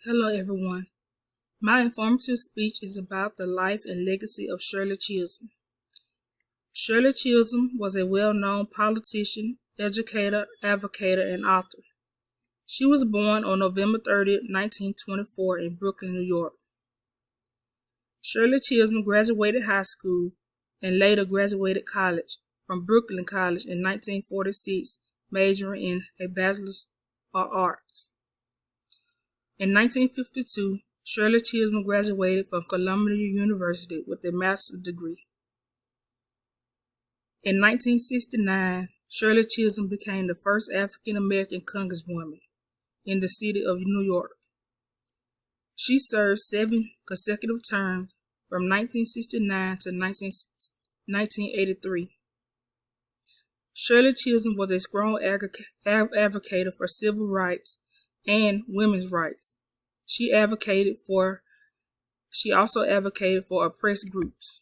Hello, everyone. My informative speech is about the life and legacy of Shirley Chisholm. Shirley Chisholm was a well known politician, educator, advocate, and author. She was born on November 30th, 1924, in Brooklyn, New York. Shirley Chisholm graduated high school and later graduated college from Brooklyn College in 1946, majoring in a Bachelor's of Arts. In 1952, Shirley Chisholm graduated from Columbia University with a master's degree. In 1969, Shirley Chisholm became the first African American congresswoman in the city of New York. She served 7 consecutive terms from 1969 to 1983. Shirley Chisholm was a strong advocate for civil rights and women's rights. She also advocated for oppressed groups.